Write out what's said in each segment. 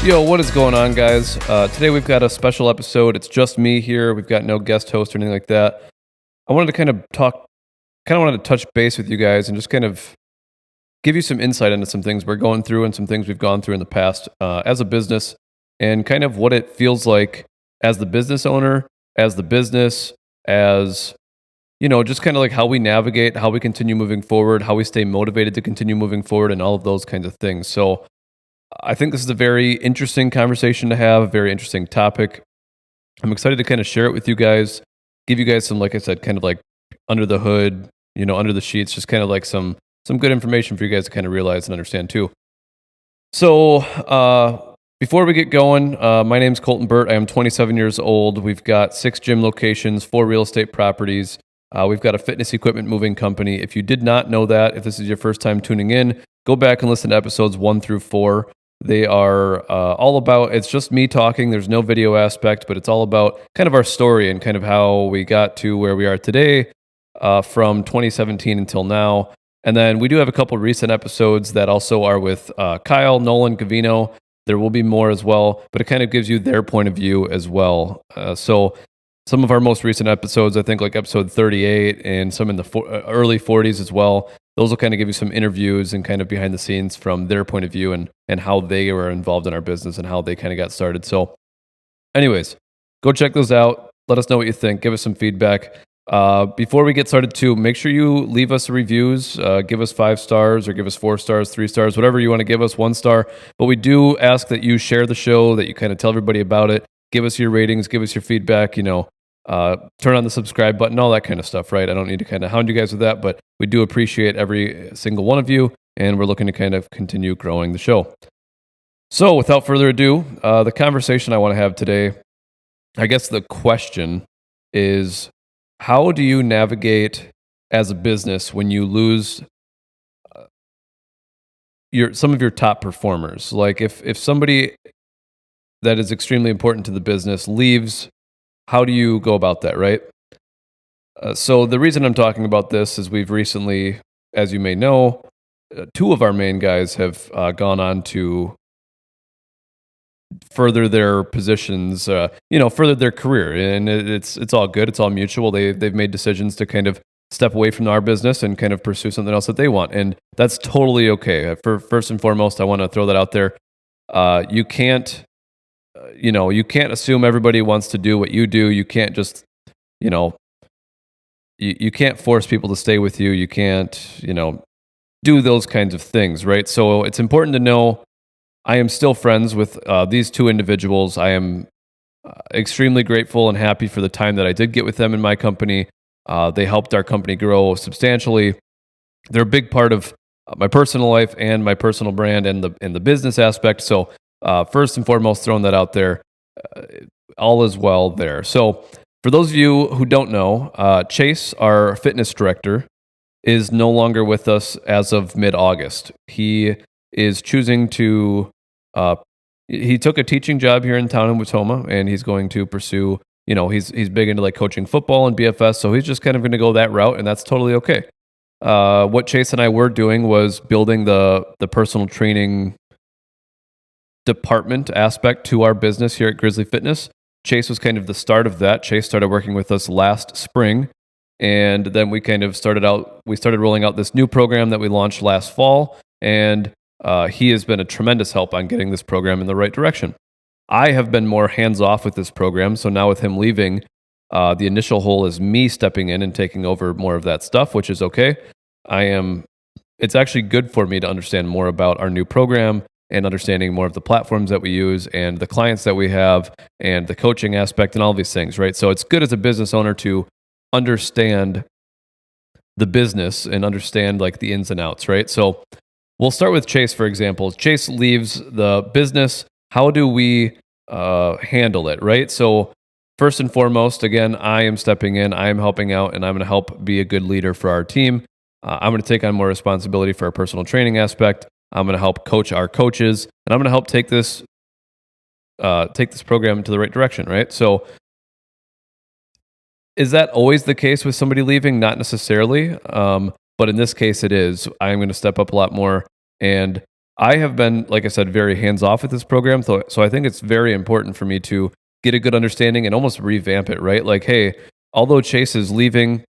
Yo, what is going on, guys? Today we've got a special episode. It's just me here. We've got no guest host or anything like that. I wanted to wanted to touch base with you guys and just kind of give you some insight into some things we're going through and some things we've gone through in the past as a business and kind of what it feels like as the business owner, as the business, as, just kind of like how we navigate, how we continue moving forward, how we stay motivated to continue moving forward, and all of those kinds of things. So, I think this is a very interesting conversation to have, a very interesting topic. I'm excited to kind of share it with you guys, give you guys some, like I said, kind of like under the hood, under the sheets, just kind of like some good information for you guys to kind of realize and understand too. So, before we get going, my name's Colton Burt. I am 27 years old. We've got 6 gym locations, 4 real estate properties. We've got a fitness equipment moving company. If you did not know that, if this is your first time tuning in, go back and listen to episodes 1 through 4. They are all about, it's just me talking. There's no video aspect, but it's all about kind of our story and kind of how we got to where we are today from 2017 until now. And then we do have a couple recent episodes that also are with Kyle, Nolan, Gavino. There will be more as well, but it kind of gives you their point of view as well. So some of our most recent episodes, I think like episode 38 and some in the early 40s as well, those will kind of give you some interviews and kind of behind the scenes from their point of view and how they were involved in our business and how they kind of got started. So anyways, go check those out. Let us know what you think. Give us some feedback. Before we get started too, make sure you leave us reviews. Give us 5 stars or give us 4 stars, 3 stars, whatever you want to give us, 1 star. But we do ask that you share the show, that you kind of tell everybody about it. Give us your ratings, give us your feedback, turn on the subscribe button, all that kind of stuff, right? I don't need to kind of hound you guys with that, but we do appreciate every single one of you, and we're looking to kind of continue growing the show. So without further ado, the conversation I want to have today, I guess the question is, how do you navigate as a business when you lose some of your top performers? Like if somebody that is extremely important to the business leaves, how do you go about that, right? So the reason I'm talking about this is we've recently, as you may know, 2 of our main guys have gone on to further their positions, further their career, and it's all good. It's all mutual. They've made decisions to kind of step away from our business and kind of pursue something else that they want, and that's totally okay. First and foremost, I want to throw that out there. You can't assume everybody wants to do what you do. You can't just, you can't force people to stay with you. You can't, do those kinds of things, right? So it's important to know I am still friends with these 2 individuals. I am extremely grateful and happy for the time that I did get with them in my company. They helped our company grow substantially. They're a big part of my personal life and my personal brand and the business aspect. So first and foremost, throwing that out there, all is well there. So for those of you who don't know, Chase, our fitness director, is no longer with us as of mid-August. He is choosing to, he took a teaching job here in town in Watoma, and he's going to pursue, he's big into like coaching football and BFS, so he's just kind of going to go that route, and that's totally okay. What Chase and I were doing was building the personal training department aspect to our business here at Grizzly Fitness. Chase was kind of the start of that. Chase started working with us last spring, and then we kind of started rolling out this new program that we launched last fall, and he has been a tremendous help on getting this program in the right direction. I have been more hands-off with this program, so now with him leaving, the initial hole is me stepping in and taking over more of that stuff, which is okay. It's actually good for me to understand more about our new program and understanding more of the platforms that we use and the clients that we have and the coaching aspect and all these things, right? So it's good as a business owner to understand the business and understand like the ins and outs, right? So we'll start with Chase, for example. Chase leaves the business. How do we handle it, right? So first and foremost, again, I am stepping in, I am helping out, and I'm going to help be a good leader for our team. I'm going to take on more responsibility for our personal training aspect. I'm going to help coach our coaches, and I'm going to help take this program to the right direction, right? So is that always the case with somebody leaving? Not necessarily, but in this case it is. I'm going to step up a lot more, and I have been, like I said, very hands off with this program. So I think it's very important for me to get a good understanding and almost revamp it, right? Like, hey, although Chase is leaving,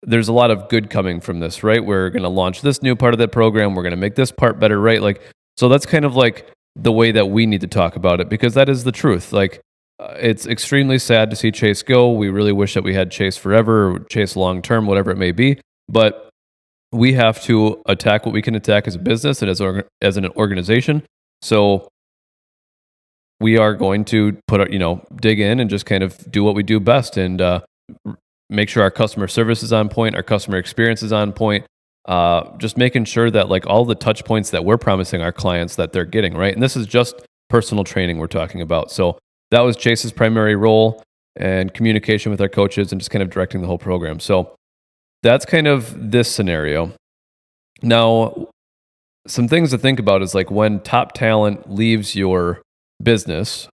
there's a lot of good coming from this, right? We're going to launch this new part of that program. We're going to make this part better, right? Like, so that's kind of like the way that we need to talk about it, because that is the truth. Like, it's extremely sad to see Chase go. We really wish that we had Chase forever, or Chase long term, whatever it may be. But we have to attack what we can attack as a business and as an organization. So we are going to dig in and just kind of do what we do best, and make sure our customer service is on point, our customer experience is on point, just making sure that like all the touch points that we're promising our clients that they're getting, right? And this is just personal training we're talking about. So that was Chase's primary role, and communication with our coaches and just kind of directing the whole program. So that's kind of this scenario. Now, some things to think about is like when top talent leaves your business,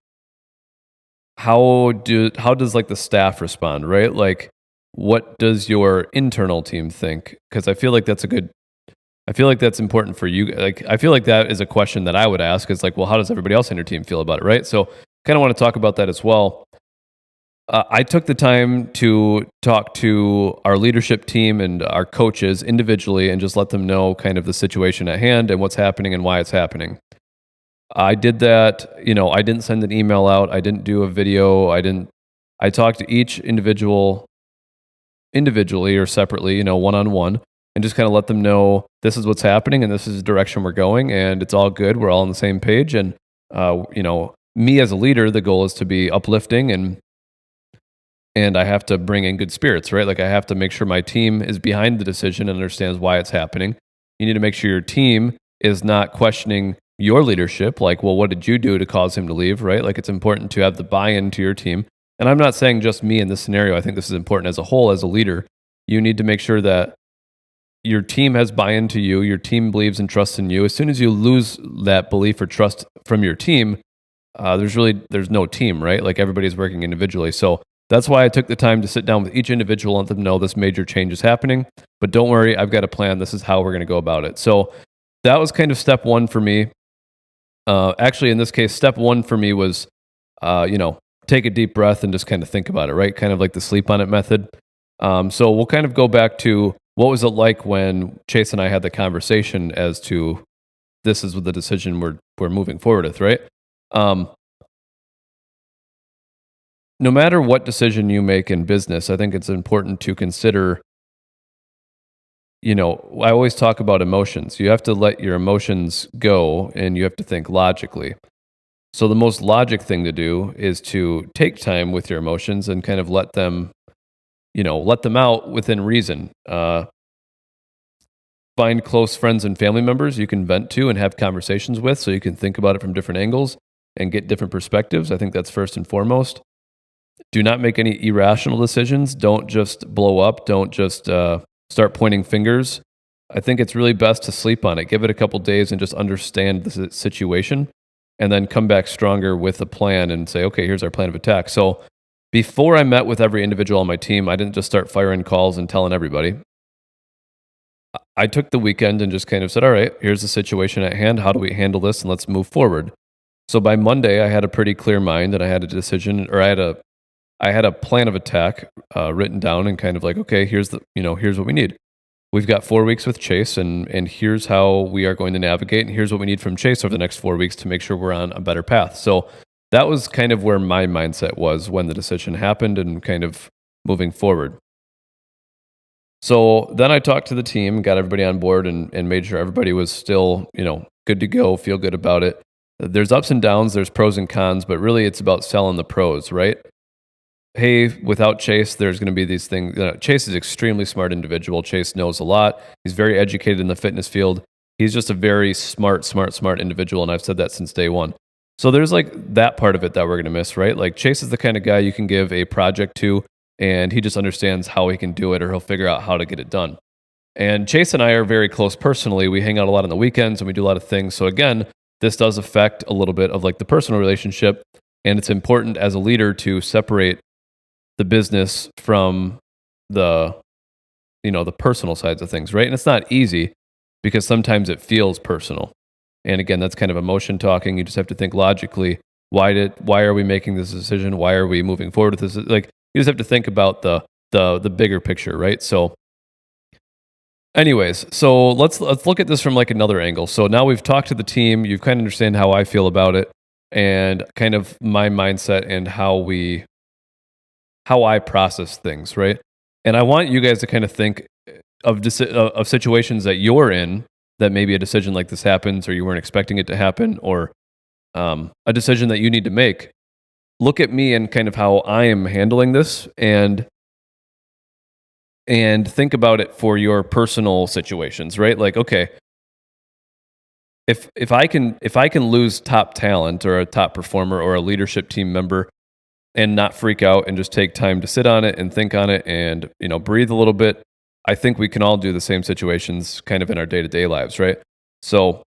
how does like the staff respond, right? Like, what does your internal team think? Because I feel like that's important for you. Like, I feel like that is a question that I would ask, is like, well, how does everybody else in your team feel about it, right? So kind of want to talk about that as well. I took the time to talk to our leadership team and our coaches individually and just let them know kind of the situation at hand and what's happening and why it's happening. I did that. I didn't send an email out. I didn't do a video. I talked to each individual individually or separately, one-on-one, and just kind of let them know this is what's happening and this is the direction we're going, and it's all good. We're all on the same page. And, me as a leader, the goal is to be uplifting, and I have to bring in good spirits, right? Like, I have to make sure my team is behind the decision and understands why it's happening. You need to make sure your team is not questioning your leadership. Like, well, what did you do to cause him to leave, right? Like, it's important to have the buy-in to your team. And I'm not saying just me in this scenario. I think this is important as a whole. As a leader, you need to make sure that your team has buy-in to you. Your team believes and trusts in you. As soon as you lose that belief or trust from your team, there's no team, right? Like, everybody's working individually. So that's why I took the time to sit down with each individual and let them know this major change is happening. But don't worry, I've got a plan. This is how we're going to go about it. So that was kind of step one for me. Actually, in this case, step one for me was, take a deep breath and just kind of think about it, right? Kind of like the sleep on it method. So we'll kind of go back to what was it like when Chase and I had the conversation as to this is the decision we're moving forward with, right? No matter what decision you make in business, I think it's important to consider, I always talk about emotions. You have to let your emotions go and you have to think logically. So the most logic thing to do is to take time with your emotions and kind of let them out within reason. Find close friends and family members you can vent to and have conversations with so you can think about it from different angles and get different perspectives. I think that's first and foremost. Do not make any irrational decisions. Don't just blow up. Don't just start pointing fingers. I think it's really best to sleep on it. Give it a couple days and just understand the situation, and then come back stronger with a plan and say, okay, here's our plan of attack. So before I met with every individual on my team, I didn't just start firing calls and telling everybody. I took the weekend and just kind of said, all right, here's the situation at hand. How do we handle this? And let's move forward. So by Monday, I had a pretty clear mind and I had a decision, or I had a plan of attack written down and kind of like, okay, here's what we need. We've got 4 weeks with Chase, and here's how we are going to navigate, and here's what we need from Chase over the next 4 weeks to make sure we're on a better path. So that was kind of where my mindset was when the decision happened and kind of moving forward. So then I talked to the team, got everybody on board, and made sure everybody was still, good to go, feel good about it. There's ups and downs, there's pros and cons, but really it's about selling the pros, right? Hey, without Chase, there's going to be these things. Chase is an extremely smart individual. Chase knows a lot. He's very educated in the fitness field. He's just a very smart individual, and I've said that since day one. So there's like that part of it that we're going to miss, right? Like, Chase is the kind of guy you can give a project to, and he just understands how he can do it, or he'll figure out how to get it done. And Chase and I are very close personally. We hang out a lot on the weekends, and we do a lot of things. So again, this does affect a little bit of like the personal relationship, and it's important as a leader to separate the business from the personal sides of things, right? And it's not easy because sometimes it feels personal. And again, that's kind of emotion talking. You just have to think logically. Why are we making this decision? Why are we moving forward with this? Like, you just have to think about the bigger picture, right? So anyways, so let's look at this from like another angle. So now we've talked to the team, you've kind of understand how I feel about it and kind of my mindset and how I process things, right? And I want you guys to kind of think of situations that you're in, that maybe a decision like this happens or you weren't expecting it to happen, or a decision that you need to make. Look at me and kind of how I am handling this, and think about it for your personal situations, right? Like, okay, if I can lose top talent or a top performer or a leadership team member and not freak out and just take time to sit on it and think on it and, breathe a little bit, I think we can all do the same situations kind of in our day-to-day lives, right? So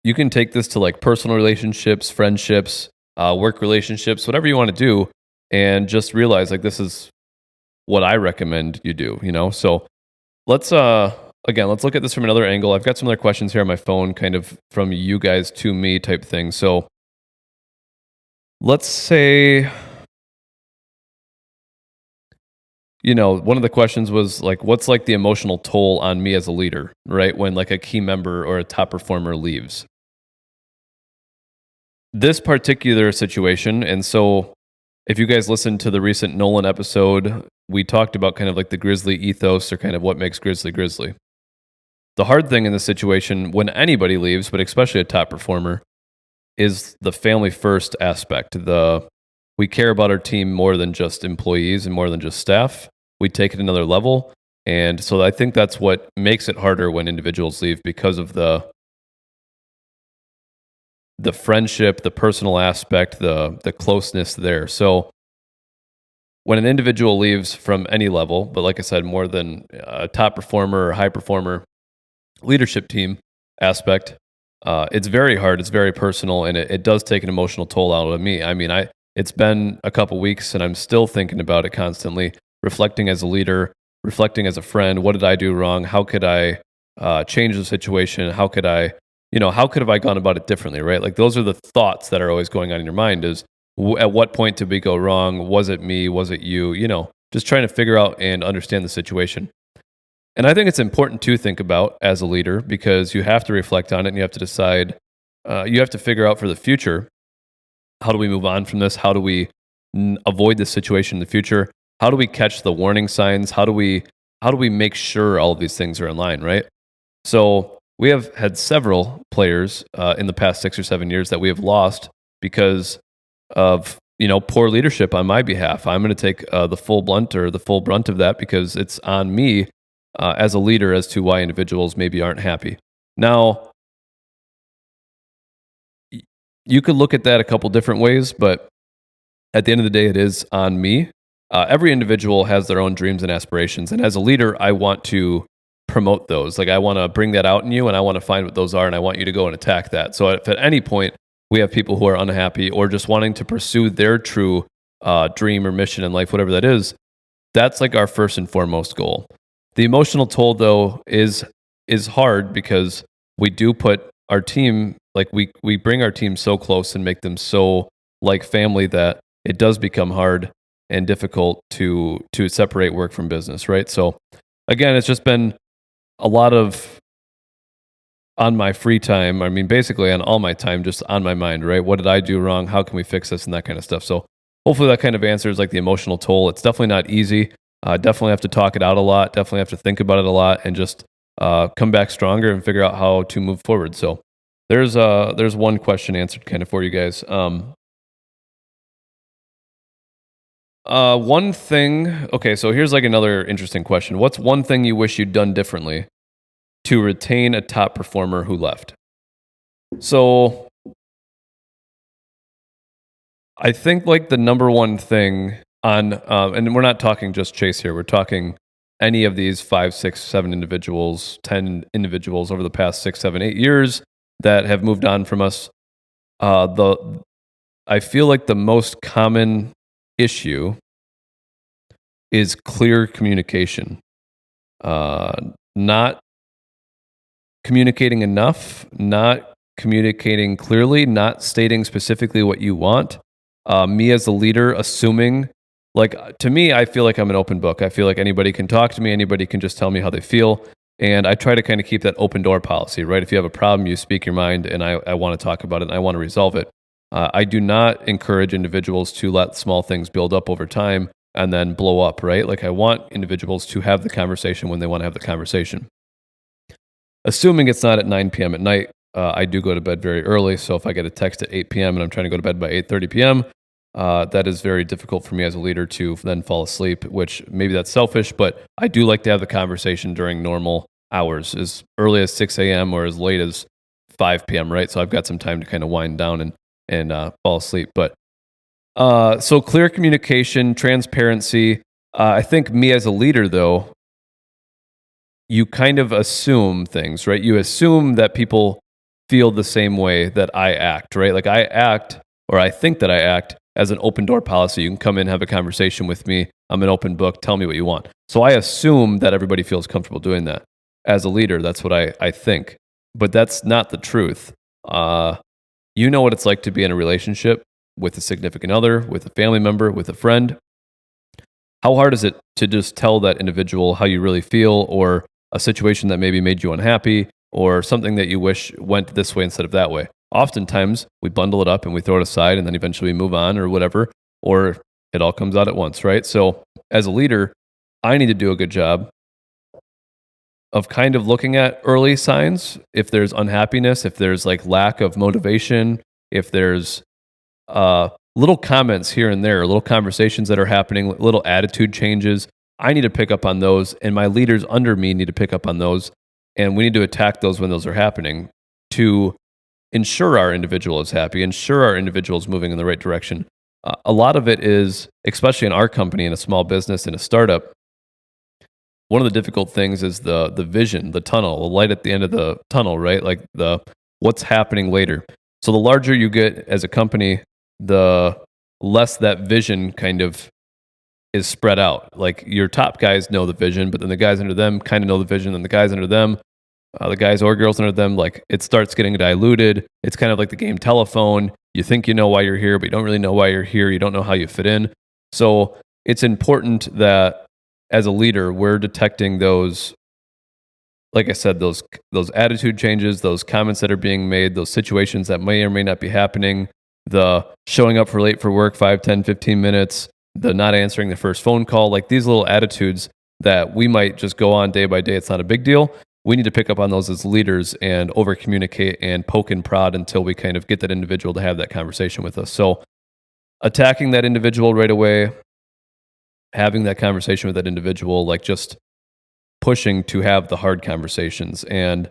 you can take this to like personal relationships, friendships, work relationships, whatever you want to do, and just realize like this is what I recommend you do, So let's look at this from another angle. I've got some other questions here on my phone, kind of from you guys to me type thing. So let's say, one of the questions was like, what's like the emotional toll on me as a leader, right? When like a key member or a top performer leaves. This particular situation, and so if you guys listened to the recent Nolan episode, we talked about kind of like the Grizzly ethos or kind of what makes Grizzly Grizzly. The hard thing in this situation, when anybody leaves, but especially a top performer, is the family first aspect. We care about our team more than just employees and more than just staff. We take it another level. And so I think that's what makes it harder when individuals leave, because of the friendship, the personal aspect, the closeness there. So when an individual leaves from any level, but like I said, more than a top performer or high performer, leadership team aspect, it's very hard, it's very personal, and it does take an emotional toll out of me. I mean, it's been a couple weeks and I'm still thinking about it constantly, reflecting as a leader, reflecting as a friend. What did I do wrong? How could I change the situation? How could I, how could have I gone about it differently, right? Like, those are the thoughts that are always going on in your mind, is at what point did we go wrong? Was it me? Was it you? Just trying to figure out and understand the situation. And I think it's important to think about as a leader, because you have to reflect on it and you have to decide, you have to figure out for the future, how do we move on from this? How do we avoid this situation in the future? How do we catch the warning signs? How do we make sure all of these things are in line, right? So we have had several players in the past 6 or 7 years that we have lost because of poor leadership on my behalf. I'm going to take the full brunt of that, because it's on me as a leader as to why individuals maybe aren't happy. Now, you could look at that a couple different ways, but at the end of the day, it is on me. Every individual has their own dreams and aspirations, and as a leader, I want to promote those. Like, I want to bring that out in you, and I want to find what those are, and I want you to go and attack that. So if at any point we have people who are unhappy or just wanting to pursue their true dream or mission in life, whatever that is, that's like our first and foremost goal. The emotional toll, though, is hard, because we do put our team, like we bring our team so close and make them so like family, that it does become hard and difficult to separate work from business, right? So again, it's just been a lot of, on my free time, I mean, basically on all my time, just on my mind, right? What did I do wrong? How can we fix this? And that kind of stuff. So hopefully that kind of answers like the emotional toll. It's definitely not easy. Definitely have to talk it out a lot. Definitely have to think about it a lot, and just come back stronger and figure out how to move forward. So there's one question answered kind of for you guys. One thing. Okay, so here's like another interesting question. What's one thing you wish you'd done differently to retain a top performer who left? So I think like the number one thing on, and we're not talking just Chase here, we're talking any of these 5, 6, 7 individuals, 10 individuals over the past 6, 7, 8 years that have moved on from us. I feel like the most common issue is clear communication. Not communicating enough, not communicating clearly, not stating specifically what you want. Me as a leader, assuming, like, to me, I feel like I'm an open book. I feel like anybody can talk to me, anybody can just tell me how they feel. And I try to kind of keep that open door policy, right? If you have a problem, you speak your mind, and I want to talk about it and I want to resolve it. I do not encourage individuals to let small things build up over time and then blow up, right? Like, I want individuals to have the conversation when they want to have the conversation. Assuming it's not at 9 p.m. at night, I do go to bed very early. So if I get a text at 8 p.m. and I'm trying to go to bed by 8:30 p.m., that is very difficult for me as a leader to then fall asleep, which maybe that's selfish, but I do like to have the conversation during normal hours, as early as 6 a.m. or as late as 5 p.m., right? So I've got some time to kind of wind down and fall asleep. But so clear communication, transparency. I think me as a leader, though, you kind of assume things, right? You assume that people feel the same way that I act, right? Like, I act, or I think that I act as an open door policy. You can come in, have a conversation with me. I'm an open book. Tell me what you want. So I assume that everybody feels comfortable doing that. As a leader, that's what I think. But that's not the truth. You know what it's like to be in a relationship with a significant other, with a family member, with a friend. How hard is it to just tell that individual how you really feel, or a situation that maybe made you unhappy, or something that you wish went this way instead of that way? Oftentimes, we bundle it up and we throw it aside, and then eventually we move on or whatever, or it all comes out at once, right? So as a leader, I need to do a good job of kind of looking at early signs. If there's unhappiness, if there's like lack of motivation, if there's little comments here and there, little conversations that are happening, little attitude changes, I need to pick up on those, and my leaders under me need to pick up on those, and we need to attack those when those are happening to ensure our individual is happy, ensure our individual is moving in the right direction. A lot of it is, especially in our company, in a small business, in a startup, one of the difficult things is the vision, the tunnel, the light at the end of the tunnel, right? Like the what's happening later. So the larger you get as a company, the less that vision kind of is spread out. Like, your top guys know the vision, but then the guys under them kind of know the vision, and the guys under them, the guys or girls under them, like, it starts getting diluted. It's kind of like the game telephone. You think you know why you're here, but you don't really know why you're here. You don't know how you fit in. So it's important that as a leader, we're detecting those, like I said, those attitude changes, those comments that are being made, those situations that may or may not be happening, the showing up for late for work 5, 10, 15 minutes, the not answering the first phone call, like these little attitudes that we might just go on day by day. It's not a big deal. We need to pick up on those as leaders and over communicate and poke and prod until we kind of get that individual to have that conversation with us. So attacking that individual right away, having that conversation with that individual, like just pushing to have the hard conversations, and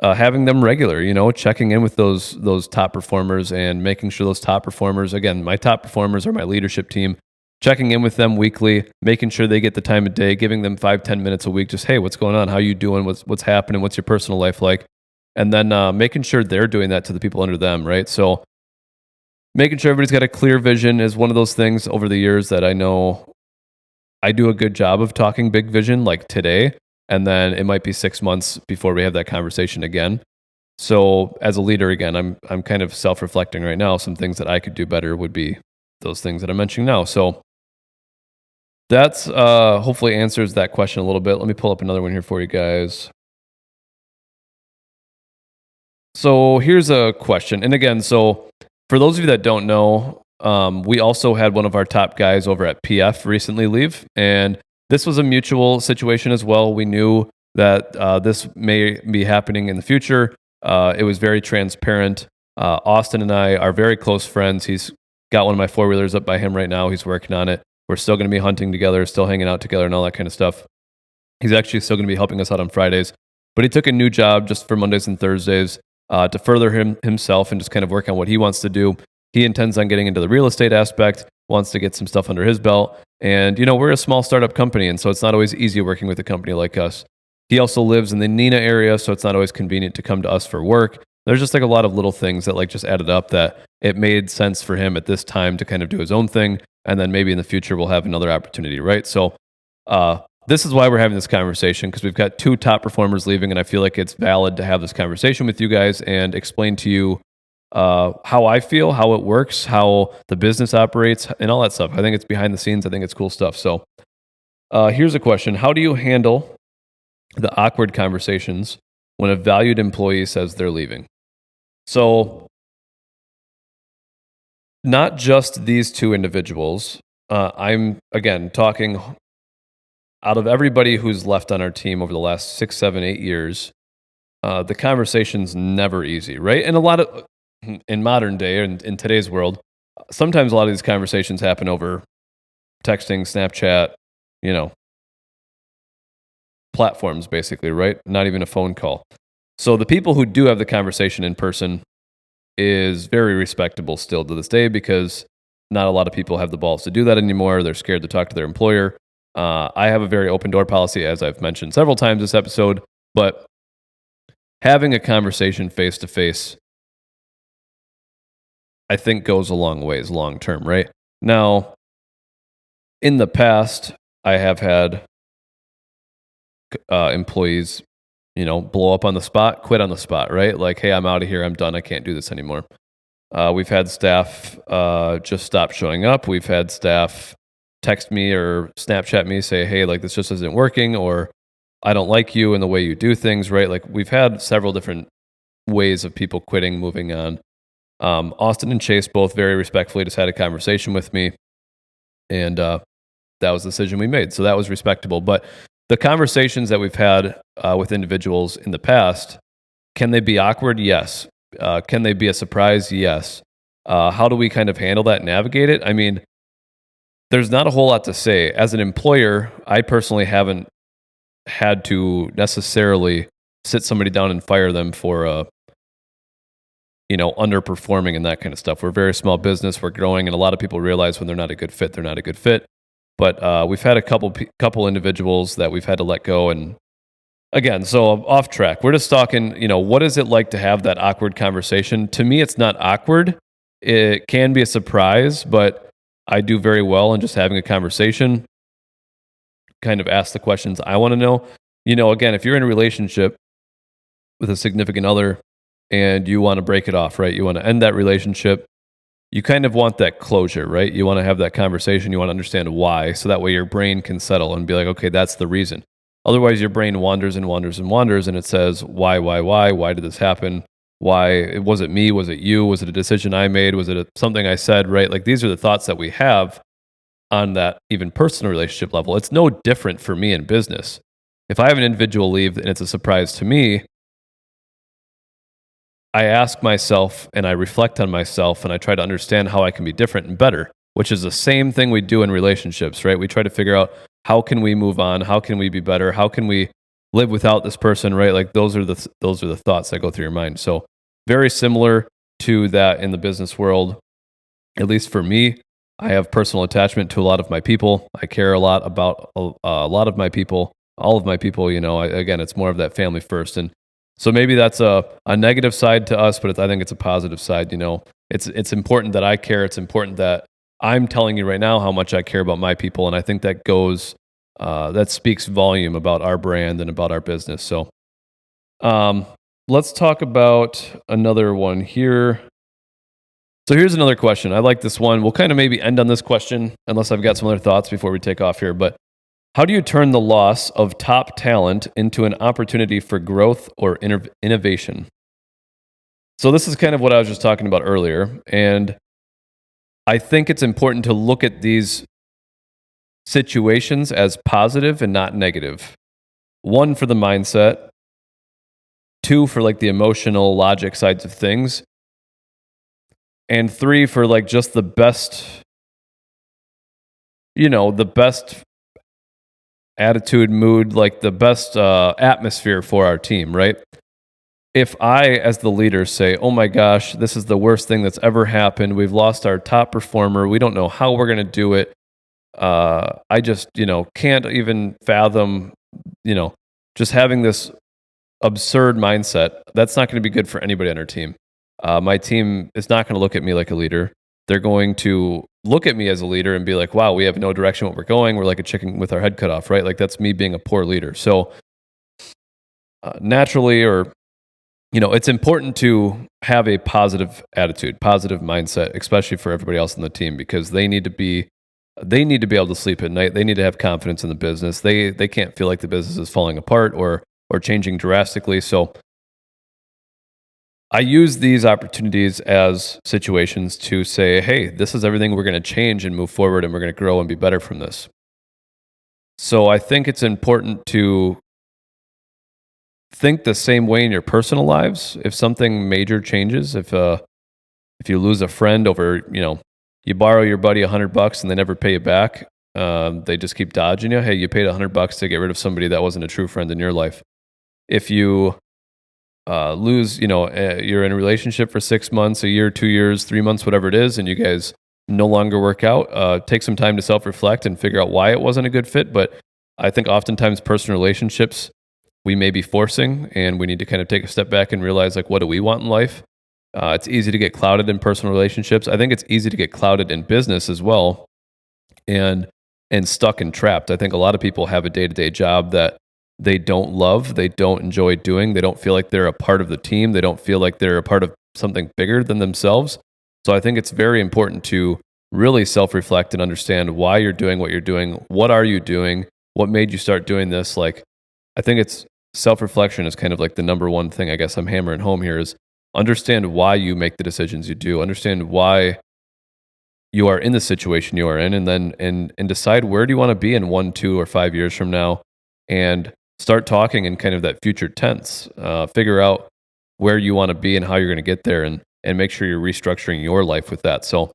having them regular, checking in with those top performers and making sure those top performers, again, my top performers are my leadership team, checking in with them weekly, making sure they get the time of day, giving them 5-10 minutes a week, just, hey, what's going on? How you doing? What's happening? What's your personal life like? And then making sure they're doing that to the people under them, right? So making sure everybody's got a clear vision is one of those things over the years that I know I do a good job of talking big vision, like today, and then it might be 6 months before we have that conversation again. So as a leader, again, I'm kind of self-reflecting right now. Some things that I could do better would be those things that I'm mentioning now. So that's hopefully answers that question a little bit. Let me pull up another one here for you guys. So here's a question. And again, so for those of you that don't know, we also had one of our top guys over at PF recently leave. And this was a mutual situation as well. We knew that this may be happening in the future. It was very transparent. Austin and I are very close friends. He's got one of my four-wheelers up by him right now. He's working on it. We're still going to be hunting together, still hanging out together and all that kind of stuff. He's actually still going to be helping us out on Fridays. But he took a new job just for Mondays and Thursdays to further himself and just kind of work on what he wants to do. He intends on getting into the real estate aspect, wants to get some stuff under his belt. And, we're a small startup company, and so it's not always easy working with a company like us. He also lives in the Neenah area, so it's not always convenient to come to us for work. There's just like a lot of little things that like just added up that it made sense for him at this time to kind of do his own thing. And then maybe in the future, we'll have another opportunity, right? So This is why we're having this conversation, because we've got 2 top performers leaving, and I feel like it's valid to have this conversation with you guys and explain to you how I feel, how it works, how the business operates, and all that stuff. I think it's behind the scenes. I think it's cool stuff. So here's a question. How do you handle the awkward conversations when a valued employee says they're leaving? So not just these 2 individuals. I'm, again, talking out of everybody who's left on our team over the last 6, 7, 8 years. The conversation's never easy, right? And a lot of, in modern day, and in today's world, sometimes a lot of these conversations happen over texting, Snapchat, platforms, basically, right? Not even a phone call. So the people who do have the conversation in person is very respectable still to this day, because not a lot of people have the balls to do that anymore. They're scared to talk to their employer. I have a very open door policy, as I've mentioned several times this episode, but having a conversation face to face, I think, goes a long ways long term, right? Now, in the past, I have had employees, blow up on the spot, quit on the spot, right? Like, hey, I'm out of here. I'm done. I can't do this anymore. We've had staff just stop showing up. We've had staff text me or Snapchat me, say, hey, like, this just isn't working, or I don't like you and the way you do things, right? Like, we've had several different ways of people quitting, moving on. Austin and Chase both very respectfully just had a conversation with me, and that was the decision we made. So that was respectable. But the conversations that we've had with individuals in the past, can they be awkward? Yes. Can they be a surprise? Yes. How do we kind of handle that and navigate it? I mean, there's not a whole lot to say. As an employer, I personally haven't had to necessarily sit somebody down and fire them for underperforming and that kind of stuff. We're a very small business. We're growing, and a lot of people realize when they're not a good fit, they're not a good fit. But we've had a couple individuals that we've had to let go. And again, so off track. We're just talking, what is it like to have that awkward conversation? To me, it's not awkward. It can be a surprise, but I do very well in just having a conversation, kind of ask the questions I want to know. Again, if you're in a relationship with a significant other and you want to break it off, right? You want to end that relationship. You kind of want that closure, right? You want to have that conversation. You want to understand why, so that way your brain can settle and be like, okay, that's the reason. Otherwise, your brain wanders and wanders and wanders, and it says, why? Why did this happen? Why? Was it me? Was it you? Was it a decision I made? Was it something I said, right? Like, these are the thoughts that we have on that even personal relationship level. It's no different for me in business. If I have an individual leave and it's a surprise to me, I ask myself and I reflect on myself and I try to understand how I can be different and better, which is the same thing we do in relationships, right? We try to figure out, how can we move on? How can we be better? How can we live without this person, right? Like, those are the thoughts that go through your mind. So very similar to that in the business world. At least for me, I have personal attachment to a lot of my people. I care a lot about a lot of my people, all of my people. Again, it's more of that family first. And so maybe that's a negative side to us, but I think it's a positive side. It's important that I care. It's important that I'm telling you right now how much I care about my people. And I think that that speaks volume about our brand and about our business. So let's talk about another one here. So here's another question. I like this one. We'll kind of maybe end on this question, unless I've got some other thoughts before we take off here. But how do you turn the loss of top talent into an opportunity for growth or innovation? So this is kind of what I was just talking about earlier. And I think it's important to look at these situations as positive and not negative. 1, for the mindset. 2, for like the emotional logic sides of things. And 3, for like just the best, the best attitude, mood, like the best atmosphere for our team, right? If I, as the leader, say, oh my gosh, this is the worst thing that's ever happened. We've lost our top performer. We don't know how we're going to do it. I just, can't even fathom, just having this absurd mindset. That's not going to be good for anybody on our team. My team is not going to look at me like a leader. they're going to look at me as a leader and be like, wow, we have no direction what we're going. We're like a chicken with our head cut off, right? Like that's me being a poor leader. So naturally, or it's important to have a positive attitude, positive mindset, especially for everybody else on the team, because they need to be able to sleep at night. They need to have confidence in the business. They can't feel like the business is falling apart or changing drastically. So I use these opportunities as situations to say, hey, this is everything we're going to change and move forward, and we're going to grow and be better from this. So I think it's important to think the same way in your personal lives. If something major changes, if you lose a friend over, you borrow your buddy $100 and they never pay you back, they just keep dodging you. Hey, you paid $100 to get rid of somebody that wasn't a true friend in your life. If you lose, you're in a relationship for 6 months, a year, 2 years, 3 months, whatever it is, and you guys no longer work out, take some time to self-reflect and figure out why it wasn't a good fit. But I think oftentimes personal relationships, we may be forcing, and we need to kind of take a step back and realize, like, what do we want in life? It's easy to get clouded in personal relationships. I think it's easy to get clouded in business as well, and stuck and trapped. I think a lot of people have a day-to-day job that they don't love, they don't enjoy doing, they don't feel like they're a part of the team, they don't feel like they're a part of something bigger than themselves. So I think it's very important to really self-reflect and understand why you're doing what you're doing. What are you doing? What made you start doing this? Like, I think it's self-reflection is kind of like the number one thing I guess I'm hammering home here is understand why you make the decisions you do. Understand why you are in the situation you are in, and then and decide where do you want to be in 1, 2, or 5 years from now, and start talking in kind of that future tense. Figure out where you want to be and how you're going to get there, and make sure you're restructuring your life with that. So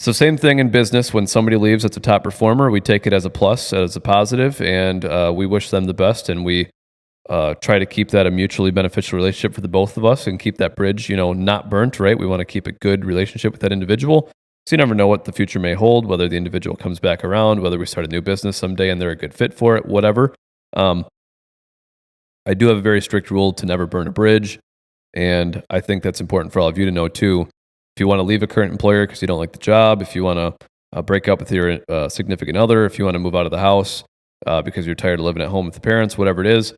same thing in business. When somebody leaves that's a top performer, we take it as a plus, as a positive, and we wish them the best, and we try to keep that a mutually beneficial relationship for the both of us and keep that bridge, not burnt, right? We want to keep a good relationship with that individual. So you never know what the future may hold, whether the individual comes back around, whether we start a new business someday and they're a good fit for it, whatever. I do have a very strict rule to never burn a bridge. And I think that's important for all of you to know too. If you want to leave a current employer because you don't like the job, if you want to break up with your significant other, if you want to move out of the house because you're tired of living at home with the parents, whatever it is,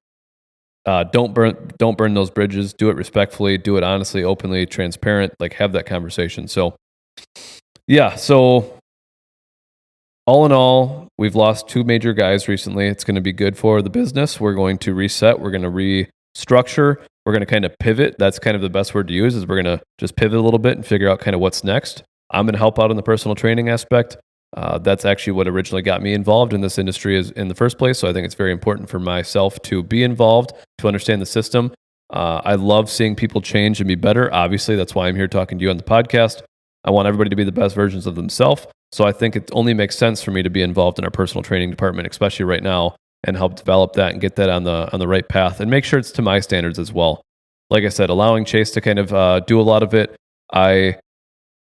don't burn those bridges. Do it respectfully. Do it honestly, openly, transparent. Like, have that conversation. So, yeah. So, all in all, we've lost 2 major guys recently. It's going to be good for the business. We're going to reset. We're going to restructure. We're going to kind of pivot. That's kind of the best word to use. Is we're going to just pivot a little bit and figure out kind of what's next. I'm going to help out in the personal training aspect. That's actually what originally got me involved in this industry is in the first place. So I think it's very important for myself to be involved, to understand the system. I love seeing people change and be better. Obviously, that's why I'm here talking to you on the podcast. I want everybody to be the best versions of themselves. So I think it only makes sense for me to be involved in our personal training department, especially right now, and help develop that and get that on the right path and make sure it's to my standards as well. Like I said, allowing Chase to kind of do a lot of it. I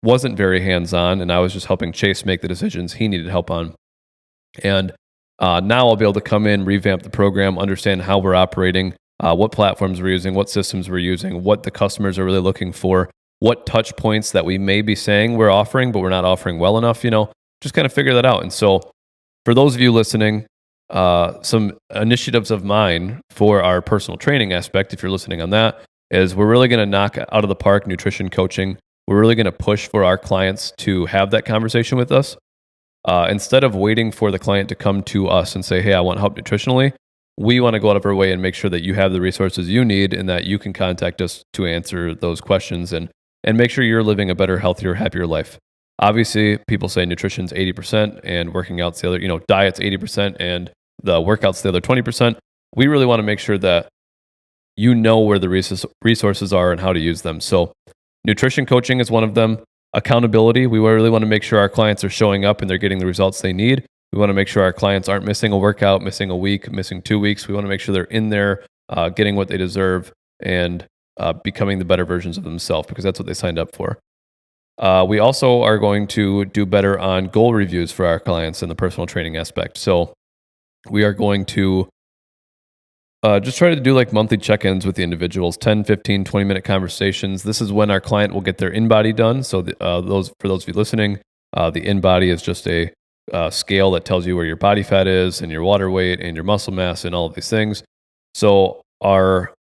wasn't very hands-on, and I was just helping Chase make the decisions he needed help on. And now I'll be able to come in, revamp the program, understand how we're operating, what platforms we're using, what systems we're using, what the customers are really looking for, what touch points that we may be saying we're offering, but we're not offering well enough, just kind of figure that out. And so for those of you listening, some initiatives of mine for our personal training aspect, if you're listening on that, is we're really going to knock out of the park nutrition coaching. We're really going to push for our clients to have that conversation with us. Instead of waiting for the client to come to us and say, hey, I want help nutritionally, we want to go out of our way and make sure that you have the resources you need and that you can contact us to answer those questions and make sure you're living a better, healthier, happier life. Obviously, people say nutrition's 80% and working out's the other, diet's 80% and the workout's the other 20%. We really want to make sure that you know where the resources are and how to use them. So nutrition coaching is one of them. Accountability. We really want to make sure our clients are showing up and they're getting the results they need. We want to make sure our clients aren't missing a workout, missing a week, missing 2 weeks. We want to make sure they're in there, getting what they deserve and becoming the better versions of themselves because that's what they signed up for. We also are going to do better on goal reviews for our clients in the personal training aspect. So we are going to Just try to do like monthly check-ins with the individuals, 10, 15, 20-minute conversations. This is when our client will get their in-body done. So for those of you listening, the in-body is just a scale that tells you where your body fat is and your water weight and your muscle mass and all of these things. So our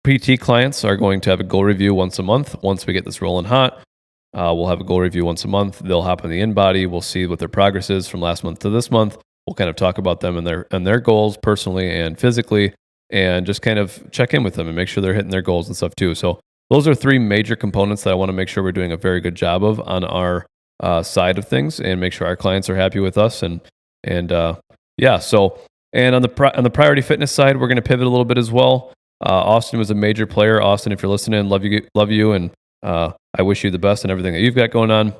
PT clients are going to have a goal review once a month. Once we get this rolling hot, we'll have a goal review once a month. They'll hop on the in-body. We'll see what their progress is from last month to this month. We'll kind of talk about them and their goals personally and physically, and just kind of check in with them and make sure they're hitting their goals and stuff too. So those are three major components that I want to make sure we're doing a very good job of on our side of things, and make sure our clients are happy with us. And yeah. So and on the priority fitness side, we're going to pivot a little bit as well. Austin was a major player. Austin, if you're listening, love you, and I wish you the best and everything that you've got going on.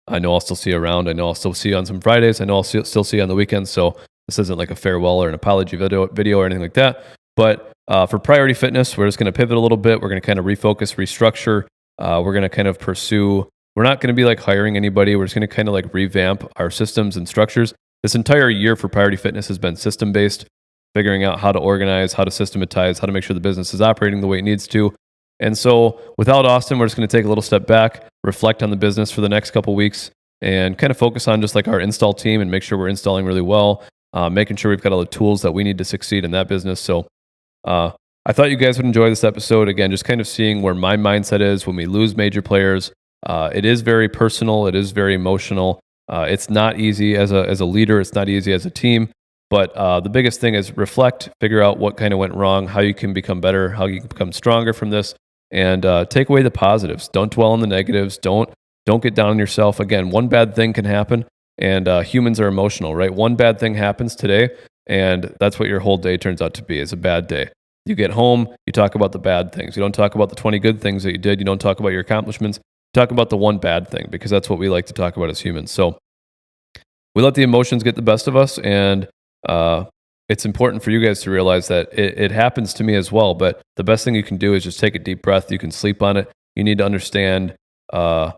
I know I'll still see you around. I know I'll still see you on some Fridays. I know I'll still see you on the weekends. So this isn't like a farewell or an apology video or anything like that. But for priority fitness, we're just going to pivot a little bit. We're going to kind of refocus, restructure. We're going to kind of pursue. We're not going to be like hiring anybody. We're just going to kind of like revamp our systems and structures. This entire year for priority fitness has been system based, figuring out how to organize, how to systematize, how to make sure the business is operating the way it needs to. And so without Austin, we're just going to take a little step back, reflect on the business for the next couple of weeks, and kind of focus on just like our install team and make sure we're installing really well, making sure we've got all the tools that we need to succeed in that business. So I thought you guys would enjoy this episode. Again, just kind of seeing where my mindset is when we lose major players. It is very personal. It is very emotional. It's not easy as a leader. It's not easy as a team. But the biggest thing is reflect, figure out what kind of went wrong, how you can become better, how you can become stronger from this, and take away the positives. Don't dwell on the negatives. Don't get down on yourself. Again, one bad thing can happen, and humans are emotional, right? One bad thing happens today, and that's what your whole day turns out to be, is a bad day. You get home, you talk about the bad things. You don't talk about the 20 good things that you did. You don't talk about your accomplishments. You talk about the one bad thing, because that's what we like to talk about as humans. So we let the emotions get the best of us, and it's important for you guys to realize that it happens to me as well. But the best thing you can do is just take a deep breath. You can sleep on it. You need to understand how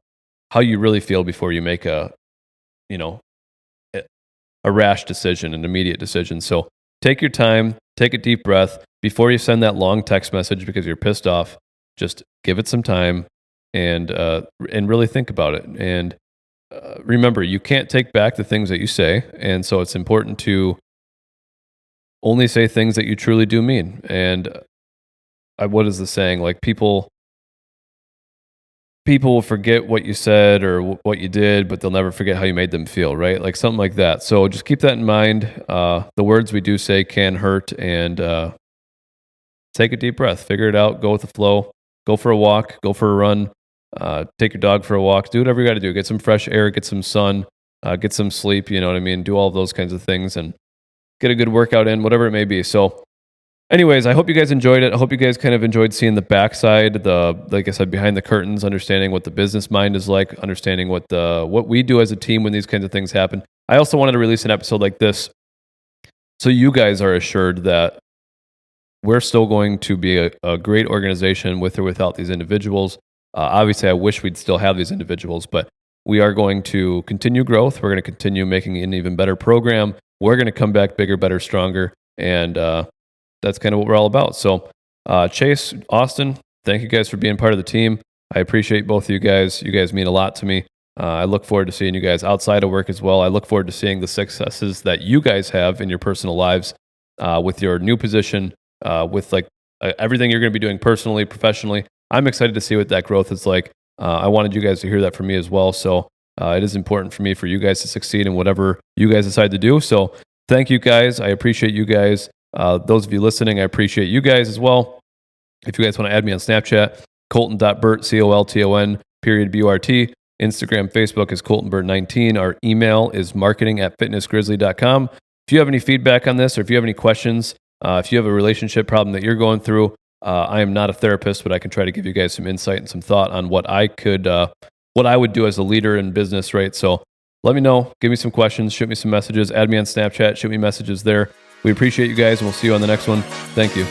you really feel before you make a rash decision, an immediate decision. So take your time, take a deep breath before you send that long text message because you're pissed off. Just give it some time and really think about it. And remember, you can't take back the things that you say, and so it's important to only say things that you truly do mean. And what is the saying? Like people will forget what you said or what you did, but they'll never forget how you made them feel, right? Like something like that. So just keep that in mind. The words we do say can hurt, and take a deep breath, figure it out, go with the flow, go for a walk, go for a run, take your dog for a walk, do whatever you got to do, get some fresh air, get some sun, get some sleep, you know what I mean? Do all of those kinds of things and get a good workout in, whatever it may be. So anyways, I hope you guys enjoyed it. I hope you guys kind of enjoyed seeing the backside, like I said, behind the curtains, understanding what the business mind is like, understanding what we do as a team when these kinds of things happen. I also wanted to release an episode like this so you guys are assured that we're still going to be a great organization with or without these individuals. Obviously, I wish we'd still have these individuals, but we are going to continue growth. We're going to continue making an even better program. We're going to come back bigger, better, stronger, and that's kind of what we're all about. So, Chase, Austin, thank you guys for being part of the team. I appreciate both of you guys. You guys mean a lot to me. I look forward to seeing you guys outside of work as well. I look forward to seeing the successes that you guys have in your personal lives with your new position, with like everything you're going to be doing personally, professionally. I'm excited to see what that growth is like. I wanted you guys to hear that from me as well. So it is important for me for you guys to succeed in whatever you guys decide to do. So thank you guys. I appreciate you guys. Those of you listening, I appreciate you guys as well. If you guys want to add me on Snapchat, Colton.Burt, Colton, _BURT. Instagram, Facebook is ColtonBurt19. Our email is marketing@fitnessgrizzly.com. If you have any feedback on this, or if you have any questions, if you have a relationship problem that you're going through, I am not a therapist, but I can try to give you guys some insight and some thought on what I would do as a leader in business, right? So let me know, give me some questions, shoot me some messages, add me on Snapchat, shoot me messages there. We appreciate you guys, and we'll see you on the next one. Thank you.